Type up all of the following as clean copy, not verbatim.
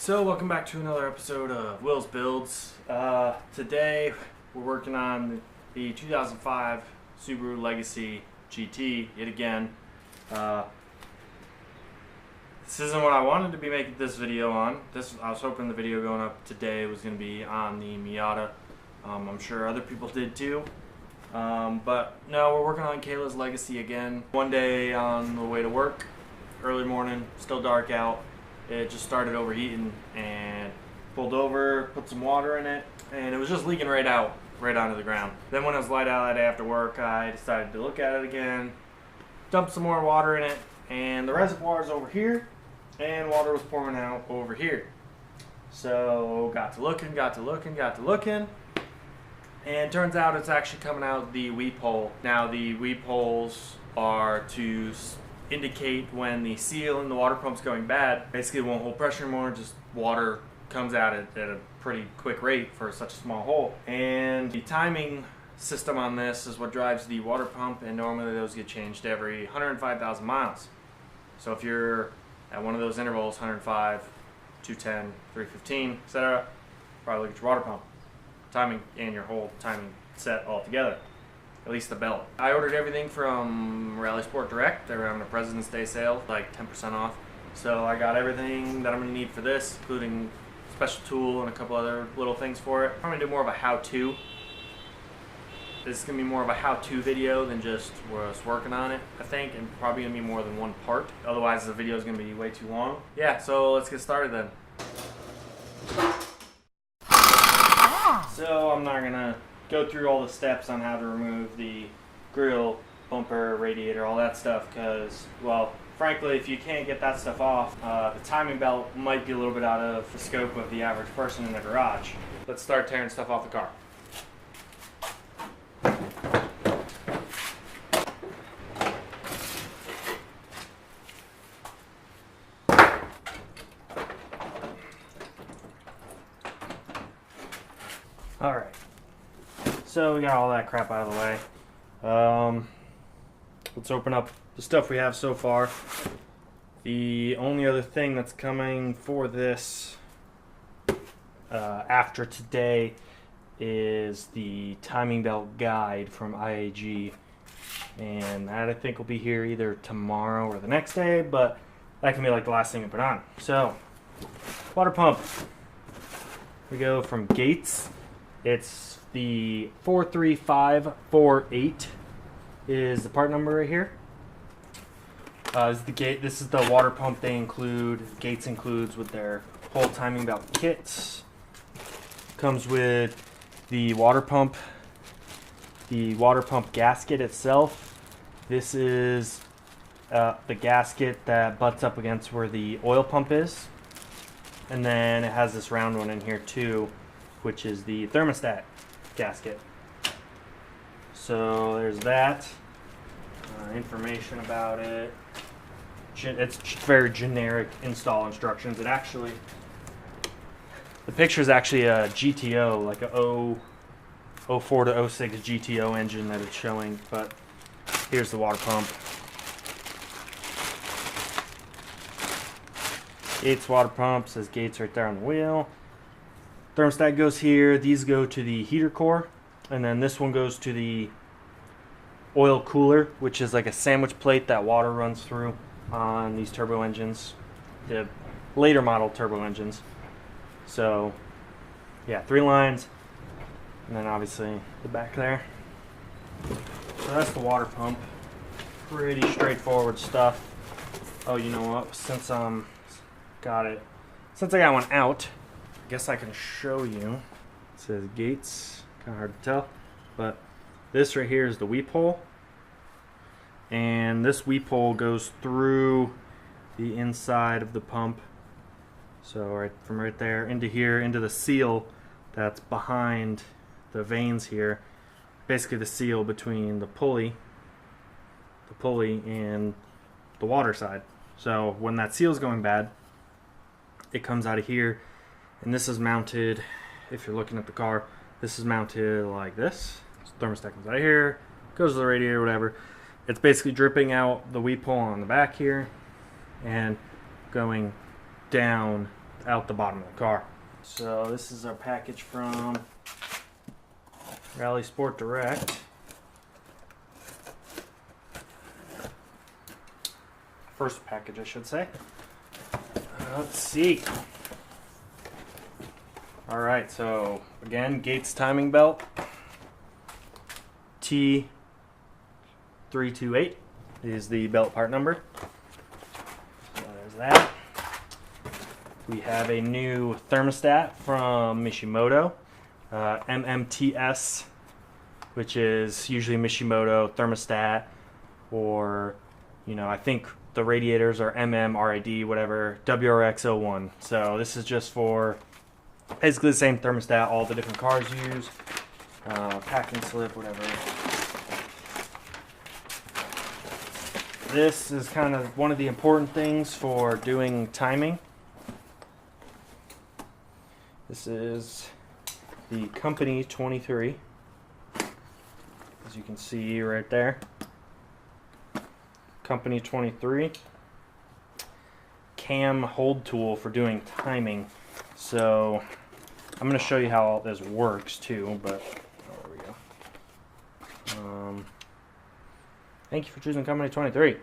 So welcome back to another episode of Will's Builds. Today we're working on the 2005 Subaru Legacy GT yet again. This isn't what I wanted to be making this video on. I was hoping the video going up today was going to be on the Miata. I'm sure other people did too. But no, we're working on Kayla's Legacy again. One day on the way to work, early morning, still dark out. It just started overheating and pulled over, put some water in it, and it was just leaking right onto the ground. Then when it was light out that day after work, I decided to look at it again, dumped some more water in it, and the reservoir is over here, and water was pouring out over here. So got to looking, and turns out it's actually coming out the weep hole. Now the weep holes are to indicate when the seal in the water pump's going bad. Basically it won't hold pressure anymore, just water comes out at a pretty quick rate for such a small hole. And the timing system on this is what drives the water pump, and normally those get changed every 105,000 miles. So if you're at one of those intervals, 105, 210, 315, etc., probably look at your water pump timing and your whole timing set all together. At least the belt. I ordered everything from Rally Sport Direct. They were having a President's Day sale, like 10% off. So I got everything that I'm going to need for this, including a special tool and a couple other little things for it. I'm going to do more of a how-to. This is going to be more of a how-to video than just us working on it, I think, and probably going to be more than one part. Otherwise the video is going to be way too long. Yeah, so let's get started then. So I'm not going to go through all the steps on how to remove the grill, bumper, radiator, all that stuff, because, well, frankly, if you can't get that stuff off, the timing belt might be a little bit out of the scope of the average person in the garage. Let's start tearing stuff off the car. Alright. So we got all that crap out of the way. Let's open up the stuff we have so far. The only other thing that's coming for this after today is the timing belt guide from IAG, and that I think will be here either tomorrow or the next day, but that can be like the last thing to put on. So, water pump. We go from Gates. It's the 43548 is the part number right here. This is the water pump they include. Gates includes with their whole timing belt kits. Comes with the water pump gasket itself. This is the gasket that butts up against where the oil pump is. And then it has this round one in here too, which is the thermostat gasket. So there's that. Information about it. It's very generic install instructions. The picture is actually a GTO, like a 04 to 06 GTO engine that it's showing. But here's the water pump. Gates water pump, says Gates right there on the wheel. Thermostat goes here. These go to the heater core, and then this one goes to the oil cooler, which is like a sandwich plate that water runs through on these turbo engines, the later model turbo engines. So yeah, 3 lines, and then obviously the back there. So that's the water pump. Pretty straightforward stuff. Oh, you know what, since I got one out, I guess I can show you. It says Gates, kind of hard to tell, but this right here is the weep hole, and this weep hole goes through the inside of the pump. So right from right there into here, into the seal that's behind the vanes here. Basically the seal between the pulley and the water side. So when that seal's going bad, it comes out of here. And this is mounted, if you're looking at the car, this is mounted like this. So thermostat comes out of here, goes to the radiator, whatever. It's basically dripping out the weep hole on the back here and going down out the bottom of the car. So this is our package from Rally Sport Direct. First package, I should say. Let's see. Alright, so again, Gates timing belt. T328 is the belt part number. So there's that. We have a new thermostat from Mishimoto, MMTS, which is usually Mishimoto thermostat, or, you know, I think the radiators are RAD, whatever, WRX01. So this is just for basically the same thermostat all the different cars use. Packing slip, whatever. This is kind of one of the important things for doing timing. This is the Company 23, as you can see right there. Company 23 cam hold tool for doing timing. So I'm going to show you how all this works too, but there we go. Thank you for choosing Company 23.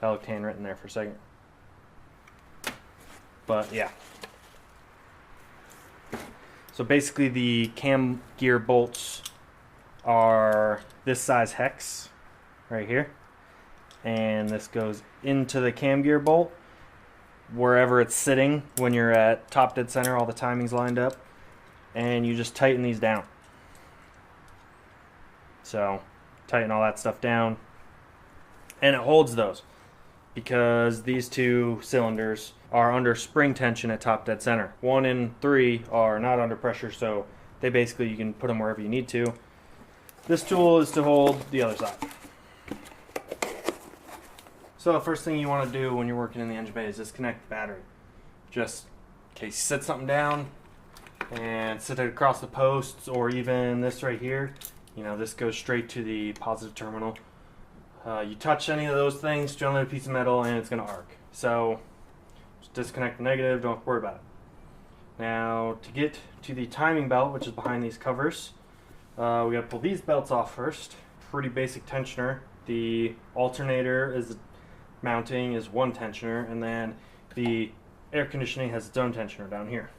That looked handwritten there for a second. But yeah. So basically the cam gear bolts are this size hex right here, and this goes into the cam gear bolt wherever it's sitting when you're at top dead center, all the timing's lined up, and you just tighten these down. So tighten all that stuff down, and it holds those because these two cylinders are under spring tension at top dead center. 1 and 3 are not under pressure, so they basically, you can put them wherever you need to. This tool is to hold the other side. So the first thing you want to do when you're working in the engine bay is disconnect the battery. Just in case you set something down and set it across the posts, or even this right here, you know, this goes straight to the positive terminal. You touch any of those things, generally a piece of metal, and it's going to arc. So just disconnect the negative, don't worry about it. Now to get to the timing belt, which is behind these covers, we got to pull these belts off first. Pretty basic tensioner. The alternator is mounting is one tensioner, and then the air conditioning has its own tensioner down here.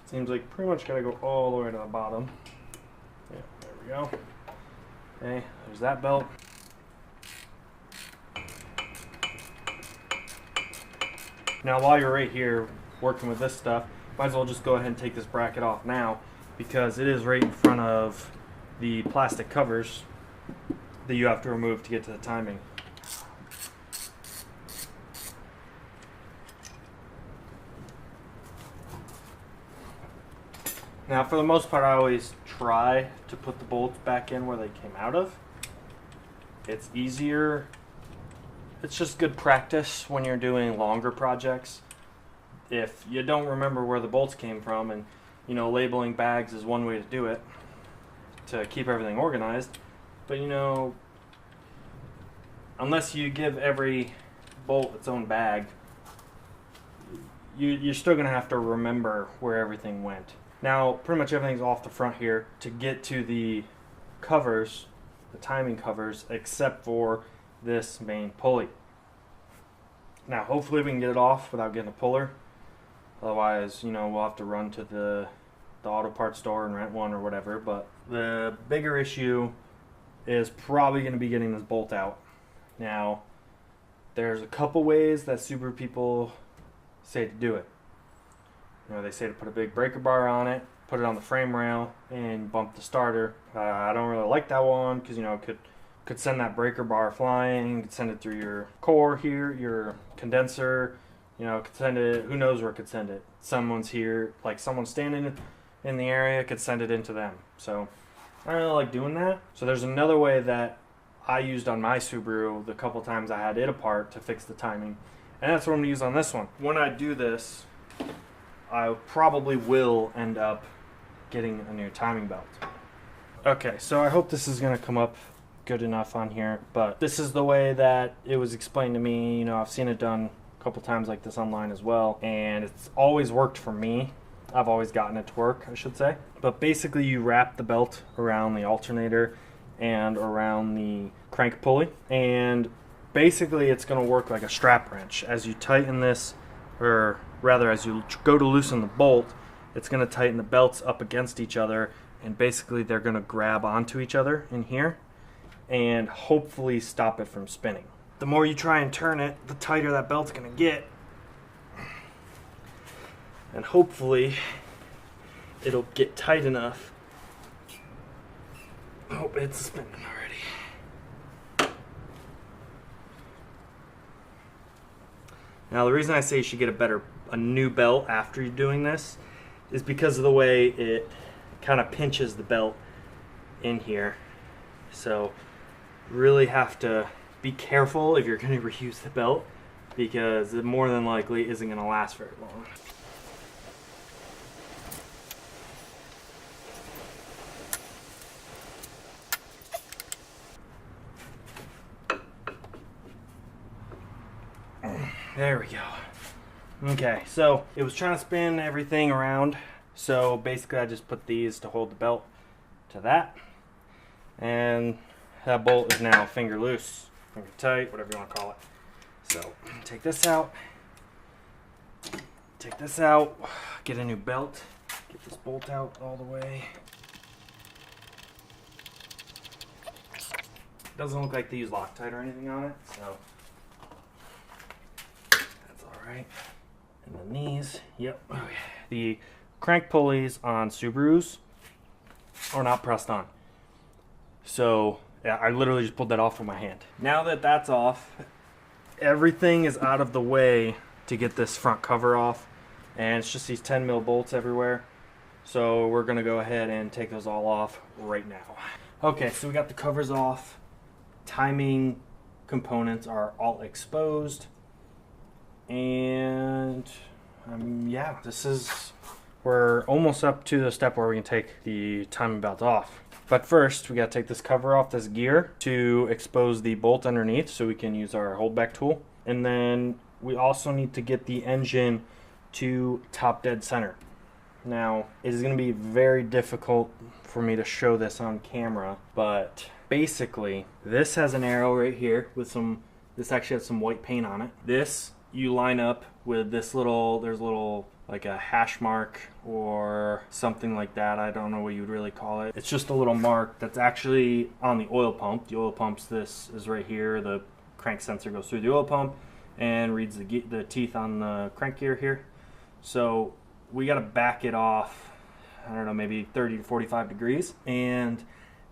Seems like pretty much got to go all the way to the bottom. Yeah, there we go. Okay, there's that belt. Now while you're right here working with this stuff, might as well just go ahead and take this bracket off now, because it is right in front of the plastic covers that you have to remove to get to the timing. Now for the most part, I always try to put the bolts back in where they came out of. It's easier. It's just good practice when you're doing longer projects. If you don't remember where the bolts came from, and you know, labeling bags is one way to do it, to keep everything organized, but you know, unless you give every bolt its own bag, you're still going to have to remember where everything went. Now pretty much everything's off the front here to get to the covers, the timing covers, except for this main pulley. Now hopefully we can get it off without getting a puller, otherwise, you know, we'll have to run to the auto parts store and rent one or whatever. But the bigger issue is probably going to be getting this bolt out. Now there's a couple ways that Subaru people say to do it. You know, they say to put a big breaker bar on it, put it on the frame rail, and bump the starter. I don't really like that one because, you know, it could send that breaker bar flying, could send it through your core here, your condenser, you know, could send it, who knows where it could send it. Someone's here, like someone standing in the area could send it into them. So I don't really like doing that. So there's another way that I used on my Subaru the couple times I had it apart to fix the timing, and that's what I'm going to use on this one. When I do this, I probably will end up getting a new timing belt. Okay, so I hope this is going to come up good enough on here, but this is the way that it was explained to me. You know, I've seen it done a couple times like this online as well, and it's always worked for me. I've always gotten it to work, I should say. But basically you wrap the belt around the alternator and around the crank pulley, and basically it's going to work like a strap wrench. As you tighten this, or rather as you go to loosen the bolt, it's going to tighten the belts up against each other, and basically they're going to grab onto each other in here and hopefully stop it from spinning. The more you try and turn it, the tighter that belt's going to get, and hopefully it'll get tight enough. Oh, it's spinning already. Now the reason I say you should get a new belt after you're doing this is because of the way it kind of pinches the belt in here. So really have to be careful if you're going to reuse the belt, because it more than likely isn't going to last very long. There we go. Okay, so it was trying to spin everything around, so basically I just put these to hold the belt to that, and that bolt is now finger loose, finger tight, whatever you want to call it. So take this out, get a new belt, get this bolt out all the way. Doesn't look like they use Loctite or anything on it, so right. And then these, yep. Okay. The crank pulleys on Subarus are not pressed on. So yeah, I literally just pulled that off with my hand. Now that that's off, everything is out of the way to get this front cover off. And it's just these 10 mil bolts everywhere. So we're gonna go ahead and take those all off right now. Okay, so we got the covers off. Timing components are all exposed. And yeah, we're almost up to the step where we can take the timing belt off. But first, we gotta take this cover off this gear to expose the bolt underneath so we can use our holdback tool. And then we also need to get the engine to top dead center. Now, it is gonna be very difficult for me to show this on camera, but basically, this has an arrow right here with this actually has some white paint on it. This you line up with this there's a little like a hash mark or something like that. I don't know what you would really call it. It's just a little mark that's actually on the oil pump. The oil pump's this is right here. The crank sensor goes through the oil pump and reads the teeth on the crank gear here. So we got to back it off, I don't know, maybe 30 to 45 degrees. And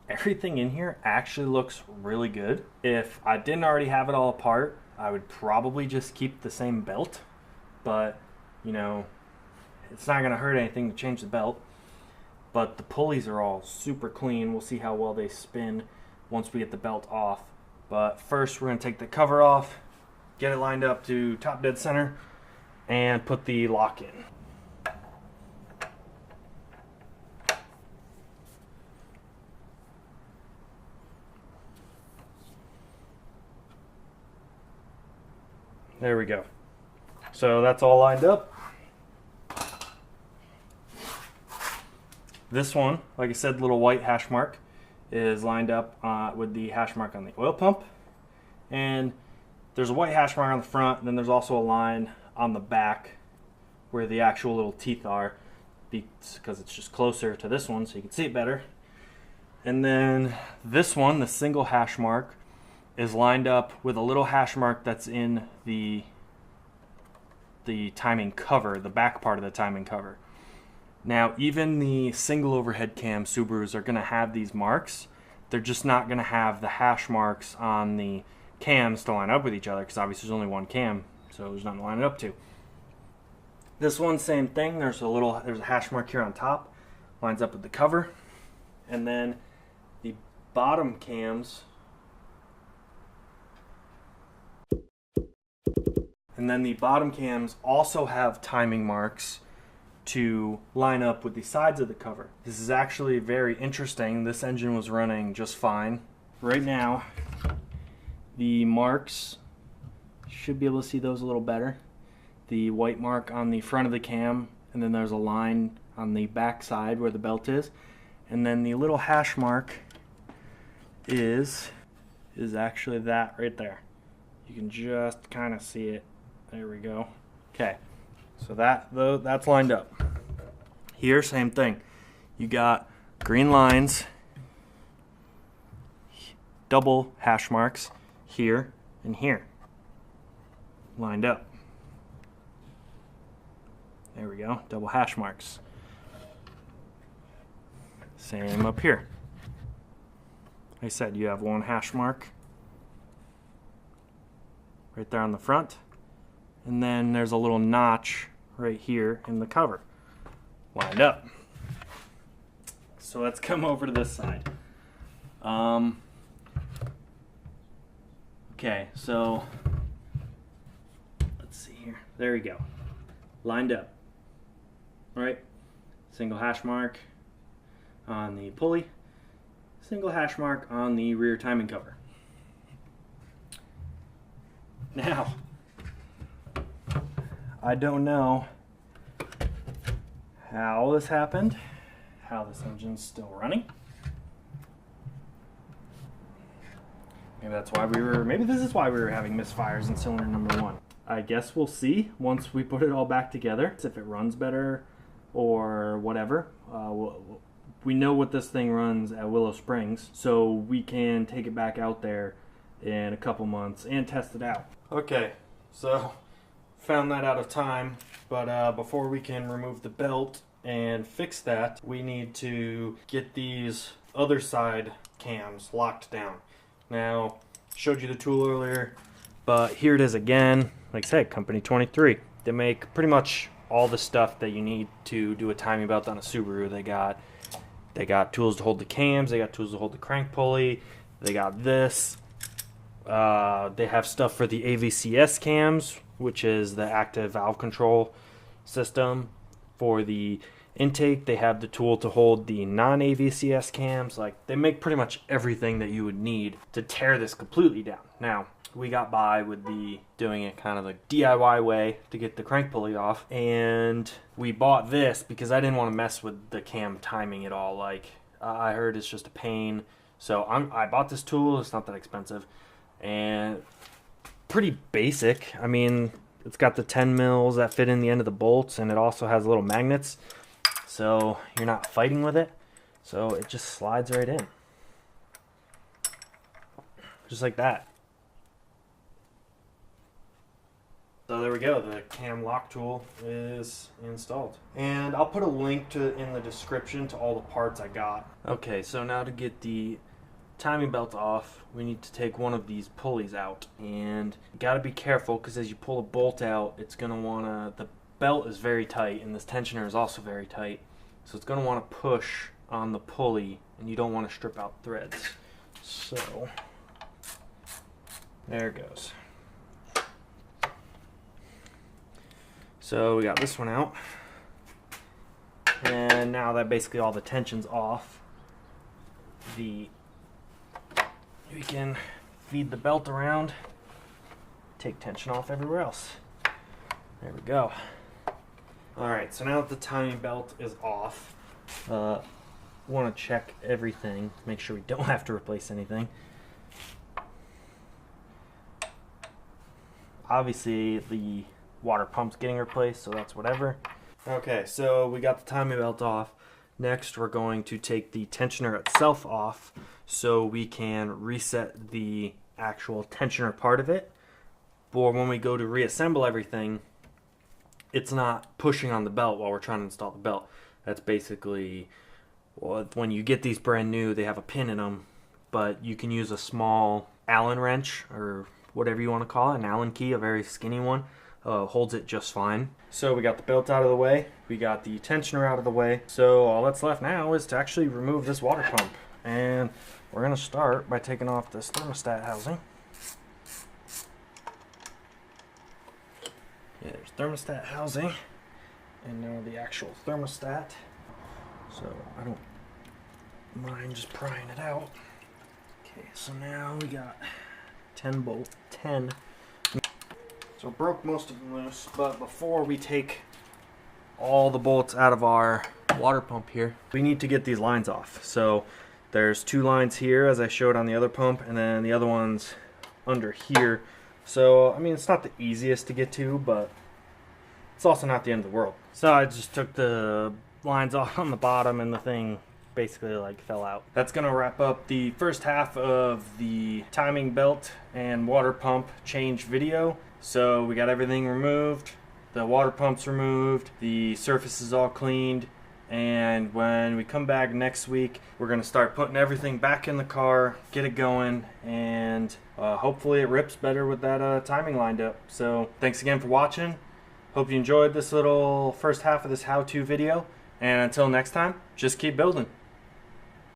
everything in here actually looks really good. If I didn't already have it all apart, I would probably just keep the same belt, but you know, it's not gonna hurt anything to change the belt. But the pulleys are all super clean. We'll see how well they spin once we get the belt off. But first we're gonna take the cover off, get it lined up to top dead center, and put the lock in. There we go. So that's all lined up. This one, like I said, little white hash mark is lined up with the hash mark on the oil pump. And there's a white hash mark on the front, and then there's also a line on the back where the actual little teeth are, because it's just closer to this one so you can see it better. And then this one, the single hash mark, is lined up with a little hash mark that's in the timing cover, the back part of the timing cover. Now, even the single overhead cam Subarus are going to have these marks. They're just not going to have the hash marks on the cams to line up with each other, because obviously there's only one cam, so there's nothing to line it up to. This one, same thing. There's a hash mark here on top, lines up with the cover, and then the bottom cams. And then the bottom cams also have timing marks to line up with the sides of the cover. This is actually very interesting. This engine was running just fine right now, the marks, should be able to see those a little better. The white mark on the front of the cam, and then there's a line on the back side where the belt is. And then the little hash mark is actually that right there. You can just kind of see it. There we go. Okay, so that's lined up. Here, same thing. You got green lines, double hash marks here and here, lined up. There we go, double hash marks. Same up here. Like I said, you have one hash mark right there on the front, and then there's a little notch right here in the cover, lined up. So let's come over to this side. Okay, so let's see here. There we go. Lined up. All right, single hash mark on the pulley, single hash mark on the rear timing cover. Now, I don't know how this happened, how this engine's still running. Maybe this is why we were having misfires in cylinder number 1. I guess we'll see once we put it all back together, if it runs better or whatever. We know what this thing runs at Willow Springs, so we can take it back out there in a couple months and test it out. Okay, so found that out of time, but before we can remove the belt and fix that, we need to get these other side cams locked down. Now, showed you the tool earlier, but here it is again. Like I said, Company 23. They make pretty much all the stuff that you need to do a timing belt on a Subaru. They got tools to hold the cams, they got tools to hold the crank pulley, they got this. They have stuff for the AVCS cams, which is the active valve control system. For the intake, they have the tool to hold the non-AVCS cams. Like, they make pretty much everything that you would need to tear this completely down. Now, we got by with doing it kind of the DIY way to get the crank pulley off, and we bought this because I didn't want to mess with the cam timing at all. Like, I heard it's just a pain, so I bought this tool. It's not that expensive and pretty basic. I mean, it's got the 10 mils that fit in the end of the bolts, and it also has little magnets, so you're not fighting with it, so it just slides right in, just like that. So there we go, the cam lock tool is installed. And I'll put a link in the description to all the parts I got. Okay, so now to get the timing belt off, we need to take one of these pulleys out. And you gotta be careful, because as you pull a bolt out, it's gonna wanna, the belt is very tight, and this tensioner is also very tight. So it's gonna wanna push on the pulley, and you don't wanna strip out threads. So, there it goes. So we got this one out, and now that basically all the tension's off, we can feed the belt around, take tension off everywhere else. There we go. Alright, so now that the timing belt is off, want to check everything, make sure we don't have to replace anything. Obviously the water pump's getting replaced, so that's whatever. Okay, so we got the timing belt off. Next, we're going to take the tensioner itself off so we can reset the actual tensioner part of it. But when we go to reassemble everything, it's not pushing on the belt while we're trying to install the belt. That's basically, well, when you get these brand new, they have a pin in them, but you can use a small Allen wrench or whatever you want to call it, an Allen key, a very skinny one. Holds it just fine. So we got the belt out of the way, we got the tensioner out of the way, so all that's left now is to actually remove this water pump. And we're going to start by taking off this thermostat housing. Yeah, there's thermostat housing, and now the actual thermostat. So I don't mind just prying it out. Okay, so now we got 10. So broke most of them loose, but before we take all the bolts out of our water pump here, we need to get these lines off. So there's 2 lines here as I showed on the other pump, and then the other one's under here. So I mean, it's not the easiest to get to, but it's also not the end of the world. So I just took the lines off on the bottom and the thing basically like fell out. That's gonna wrap up the first half of the timing belt and water pump change video. So we got everything removed, the water pump's removed, the surface is all cleaned, and when we come back next week, we're gonna start putting everything back in the car, get it going, and hopefully it rips better with that timing lined up. So thanks again for watching. Hope you enjoyed this little first half of this how-to video, and until next time, just keep building.